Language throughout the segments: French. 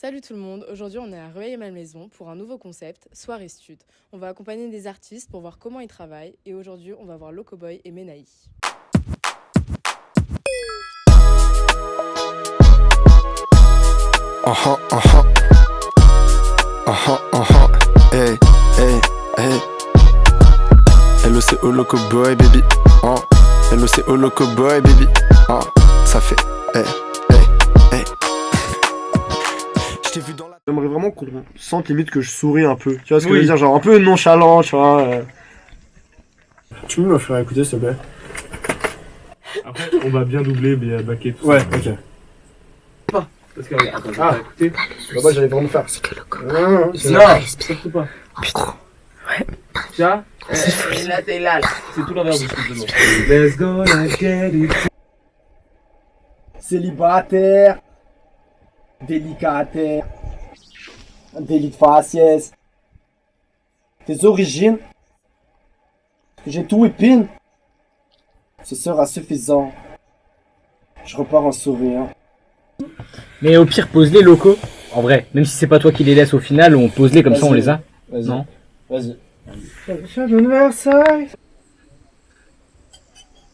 Salut tout le monde, aujourd'hui on est à Rueil-Malmaison pour un nouveau concept, Soirée Stud. On va accompagner des artistes pour voir comment ils travaillent et aujourd'hui on va voir Locoboy et Menahi. Hey, hey, hey. LOCO Locoboy baby. LOCO Locoboy baby. Ça fait hey, hey, hey. Je t'ai vu dans la... J'aimerais vraiment qu'on sente limite que je souris un peu. Tu vois ce que je veux dire, genre un peu nonchalant, tu vois. Tu peux me faire écouter s'il te plaît? Après, on va bien doubler, bien baquer tout Ouais, ça. ok. Parce que regarde, attends, je vais écouter. Bah, j'allais vraiment faire. Non, surtout pas. Putain. Ouais. Ça, C'est là. c'est tout l'inverse de ce que je demande. Let's go, let's get it. Célibataire, délicataire, délit de faciès. Tes origines, j'ai tout épine. Ce sera suffisant. Je repars en souriant. Mais au pire, pose-les locaux. En vrai, même si c'est pas toi qui les laisse au final, on pose-les comme ça, on les a. Vas-y. Non. Vas-y. Versailles.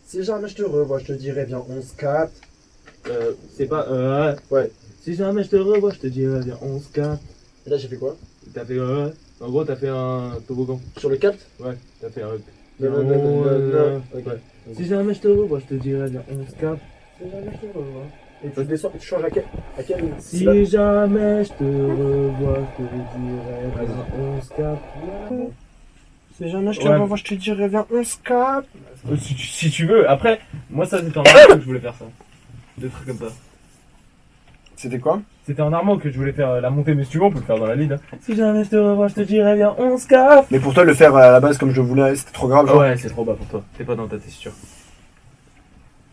Si jamais je te revois, je te dirai viens, on se capte. C'est pas Ouais. Si jamais je te revois, je te dirai, viens, on se capte. Et là j'ai fait quoi? T'as fait en gros, t'as fait un toboggan. Sur le capte? Ouais, t'as fait un. Non. Ok. Si jamais je te revois, je te dirai, viens, on se capte. Si jamais je te revois. Et tu descends, tu changes à quel Si syllabe? jamais je te revois, je te dirai, viens, on se capte. Si jamais je te Ouais. revois, je te dirai viens, on se capte. Si tu veux, après, moi ça c'était en armand que je voulais faire ça. Des trucs comme ça. C'était quoi? C'était en armand que je voulais faire la montée, mais si tu veux, on peut le faire dans la lead. Hein. Si jamais je te revois, je te dirai bien, on se capte. Mais pour toi, le faire à la base comme je voulais, c'était trop grave, genre. Ouais, c'est trop bas pour toi. T'es pas dans ta texture.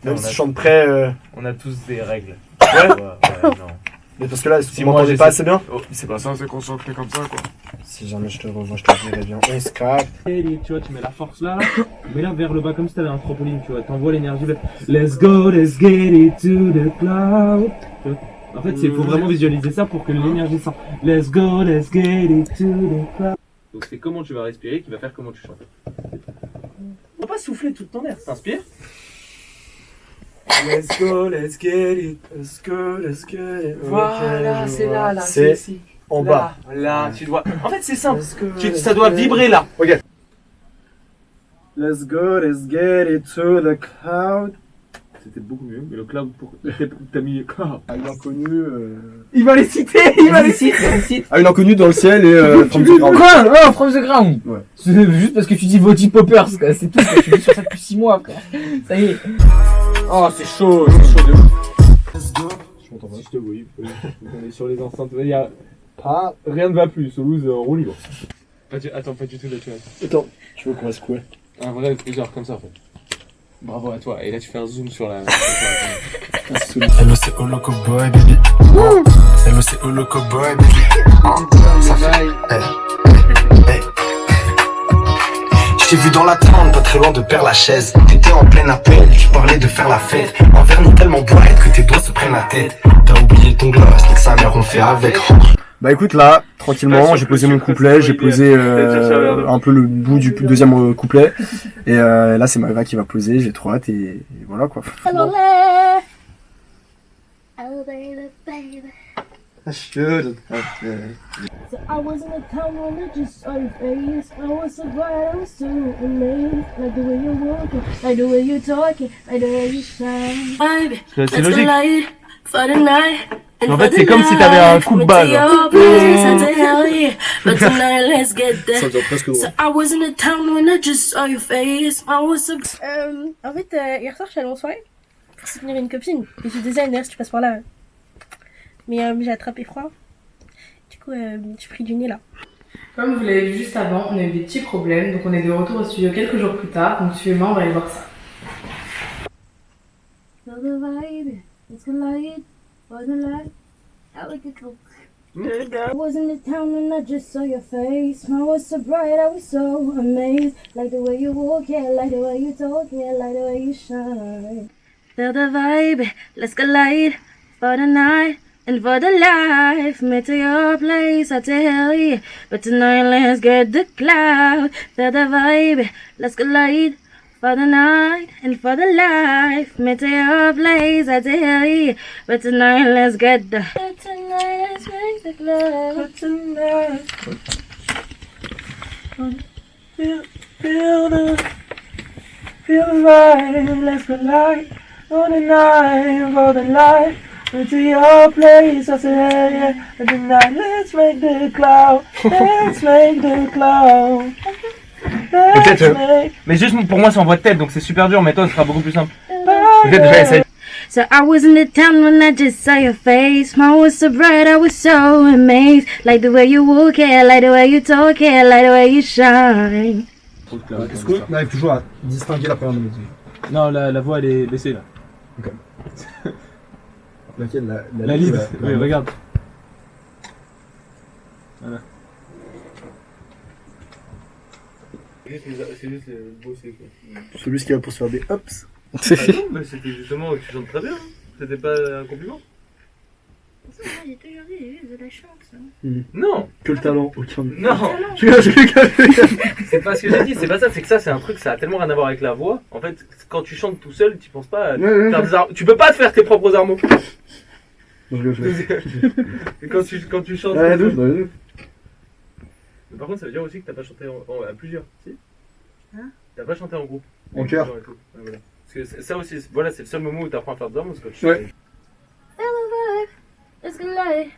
Même on si a- je chante près, On a tous des règles. Ouais. non. mais parce que là, si Si vous moi, m'entendez j'essaie- pas assez bien. Oh, c'est pas ça, c'est qu'on s'en fait comme ça, quoi. Si jamais je te revois, je te dirai bien, on se capte. Tu vois, tu mets la force là, mais là vers le bas comme si t'avais un trampoline, tu vois. T'envoies l'énergie. Let's go, let's get it to the cloud. Tu vois. En fait, il faut vraiment visualiser ça pour que l'énergie sorte. Let's go, let's get it to the cloud. Donc c'est comment tu vas respirer qui va faire comment tu chantes. On va pas souffler tout ton air. T'inspires. Let's go, let's get it. Let's go, let's get it. Voilà, Ok, je c'est vois. là, C'est ici. en bas. Là, tu dois. En fait, c'est simple. Let's go, Ça doit vibrer là. Ok. Let's go, let's get it to the cloud. C'était beaucoup mieux, mais le cloud, t'as mis cloud. À une inconnue. Il va les citer, il va les citer. À une inconnue dans le ciel et. from the ground. Quoi? Oh, from the ground. Ouais. C'est juste parce que tu dis Voti Poppers, quoi. C'est tout. Je suis sur ça depuis 6 mois, frère. Ça y est. Oh, c'est chaud de ouf. Je m'entends pas. Si je te vois, on est sur les enceintes. Il y a pas, rien ne va plus. Toulouse en roue libre. Attends, pas du tout naturel. Attends, tu veux qu'on va secouer? Un vrai plusieurs comme ça en fait. Bravo à toi. Et là tu fais un zoom sur la. LOCO Locoboy baby. LOCO Locoboy baby. Ça fait hey, hey. Je t'ai vu dans la tente, pas très loin de Père-Lachaise. T'étais en plein appel, tu parlais de faire la fête. Un verre n'est tellement bourrette que tes doigts se prennent la tête. T'as oublié ton gloss, nique sa mère, on fait avec. Bah écoute là, tranquillement, j'ai posé mon couplet, j'ai posé un peu le bout du deuxième couplet. Et là c'est Maëva qui va poser, j'ai trop hâte et voilà quoi. Hello, oh baby, baby. So I was in a town when I just saw your face. I was so bright, I was so amazed. Like the way you're walking, like the way you're talking, like the way you shine. Baby, C'est logique. for the night. En fait, c'est comme si t'avais un coup de balle. But tonight, let's get there. Ça devient presque drôle. So I was in a town when I just saw your face. I was so... En fait, hier soir, je suis allée en soirée pour soutenir une copine. Et je disais, d'ailleurs, si tu passes par là. Mais j'ai attrapé froid. Du coup, je suis pris du nez là. Comme vous l'avez vu juste avant, on a eu des petits problèmes, donc on est de retour au studio quelques jours plus tard, donc suivez-moi, on va aller voir ça. Feel the vibe, it's the light, for the light, I like it cool. I was in the town and I just saw your face. Smile was so bright, I was so amazed. Like the way you walk, yeah, like the way you talk, yeah, like the way you shine. Feel the vibe, let's get light, for the night, and for the life, me to your place, I tell you. But tonight let's get the cloud, feel the vibe, let's collide. For the night and for the life, me to your place, I tell you. But tonight let's get the. But tonight let's make the cloud. But tonight. Feel the vibe, let's collide. For the night, for the life. To your place, I say, yeah, and tonight let's make the cloud, let's make the cloud. Peut-être, mais juste pour moi c'est en voix de tête donc c'est super dur, mais toi ce sera beaucoup plus simple. Peut-être déjà essaye. So I was in the town when I just saw your face. Smile was so bright, I was so amazed. Like the way you walk it, like the way you talk it, like the way you shine. Est-ce qu'on arrive toujours à distinguer la première mélodie? Non, la voix elle est baissée là. Ok. Laquelle la lead. Oui, regarde. Voilà. C'est juste bosser quoi. Celui qui va pour se faire des hops. Ah non, mais c'était justement que tu chantes très bien. C'était pas un compliment. J'ai toujours dit, j'ai de la chance. Non. Que le talent, aucun. Non. C'est pas ce que j'ai dit, c'est pas ça, c'est que ça a tellement rien à voir avec la voix. En fait, quand tu chantes tout seul, tu penses pas à faire des tu peux pas te faire tes propres armes. quand tu chantes. Mais par contre, ça veut dire aussi que t'as pas chanté à plusieurs, si? Hein? T'as pas chanté en groupe. En chœur. Voilà. Parce que ça aussi, voilà, c'est le seul moment où t'apprends à faire des armes, parce que tu ouais. Let's go light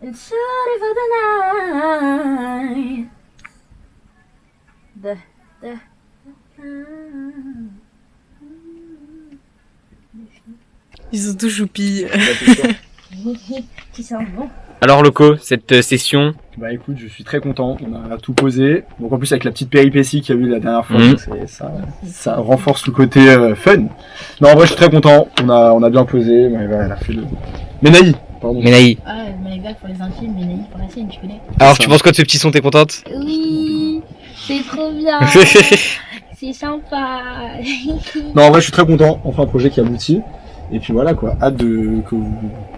and shine for the night. Ils sont tous choupis. Qui sent bon. Alors Loco, cette session? Bah écoute, je suis très content, on a tout posé. Donc en plus avec la petite péripétie qu'il y a eu la dernière fois, ça renforce le côté fun. Non en vrai je suis très content, on a bien posé, elle a fait le... Ménaï, pardon. Ménaï. Ouais, Ménaï pour les intimes, Ménaï pour la scène, tu connais. Alors tu penses quoi de ce petit son, t'es contente? Oui, c'est trop bien. C'est sympa. Non en vrai je suis très content, on fait un projet qui aboutit. Et puis voilà quoi, hâte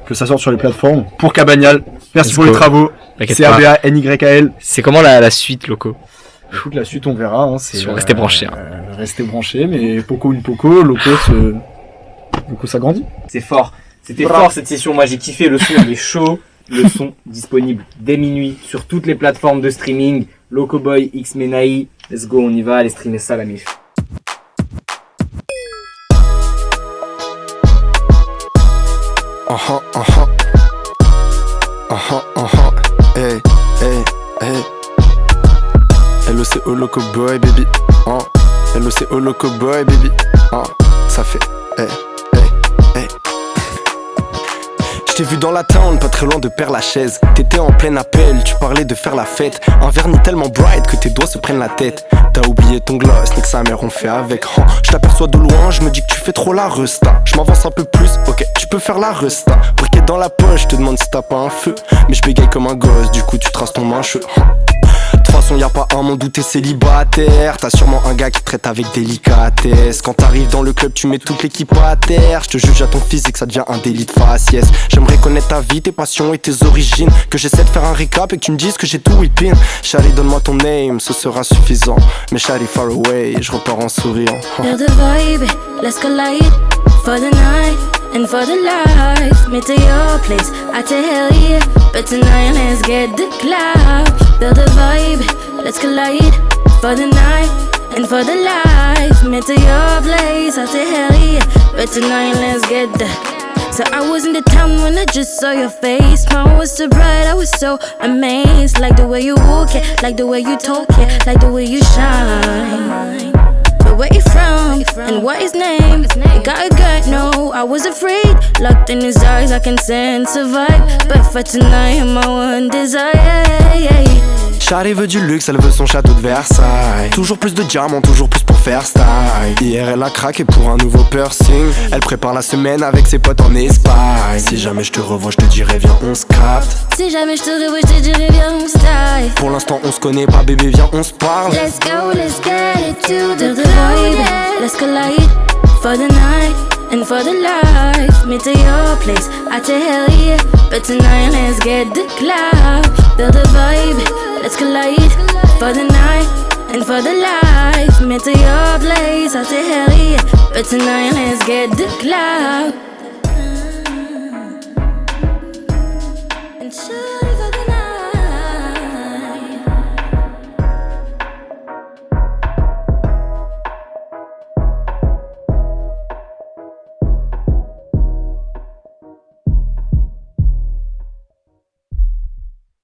que ça sorte sur les plateformes. Pour Cabagnal, merci pour les travaux. C'est ABA-NYAL. C'est comment la suite, Loco? Écoute, la suite on verra. Hein, c'est rester branché. Rester branché, mais Poco une Poco, Loco ça grandit. C'est fort. C'était fort cette session. Moi j'ai kiffé, le son il est chaud. Le son disponible dès minuit sur toutes les plateformes de streaming. Locoboy, X Menaï. Let's go, on y va, allez streamer ça la mif. Hey, hey, hey. LOCO Loco Boy, baby. LOCO Loco Boy, baby. Ça fait, hey, hey, hey. J't'ai vu dans la town, pas très loin de Père-Lachaise. T'étais en plein appel, tu parlais de faire la fête. Un vernis tellement bright que tes doigts se prennent la tête. T'as oublié ton gloss, nique sa mère, on fait avec. Je t'aperçois de loin, je me dis que tu fais trop la resta. Je m'avance un peu plus, ok, tu peux faire la resta. Briquet dans la poche, je te demande si t'as pas un feu. Mais je bégaye comme un gosse, du coup tu traces ton mancheux. De toute façon y'a pas un monde où t'es célibataire. T'as sûrement un gars qui te traite avec délicatesse. Quand t'arrives dans le club tu mets toute l'équipe à terre. Je te juge à ton physique, ça devient un délit de faciès. J'aimerais connaître ta vie, tes passions et tes origines. Que j'essaie de faire un récap et que tu me dises que j'ai tout whipping. Shawty donne-moi ton name, ce sera suffisant. Mais Shawty far away, je repars en souriant. Feel the vibe, let's collide. For the night and for the life. Me to your place, I tell you. But tonight let's get the cloud. Feel the vibe, let's collide. For the night and for the life. Me to your place, I tell you. But tonight let's get the. So I was in the town when I just saw your face. Smile was so bright, I was so amazed. Like the way you walk it, like the way you talk it, like the way you shine. But where you from, and what his name? You got a gut, no, I was afraid. Locked in his eyes, I can sense a vibe. But for tonight, you're my one desire. Shawty veut du luxe, elle veut son château de Versailles. Toujours plus de diamants, toujours plus pour faire style. Hier elle a craqué pour un nouveau piercing. Elle prépare la semaine avec ses potes en Espagne. Si jamais je te revois, je te dirai viens on se capte. Si jamais je te revois, je te dirai viens on se taille. Pour l'instant on se connaît pas bébé, viens on se parle. Let's go, let's get it to the vibe. Let's collide for the night and for the life. Me to your place, I tell hell yeah. But tonight let's get the cloud. Feel the vibe, let's collide. For the night and for the life. Me to your place, I tell hell yeah. But tonight let's get the cloud. And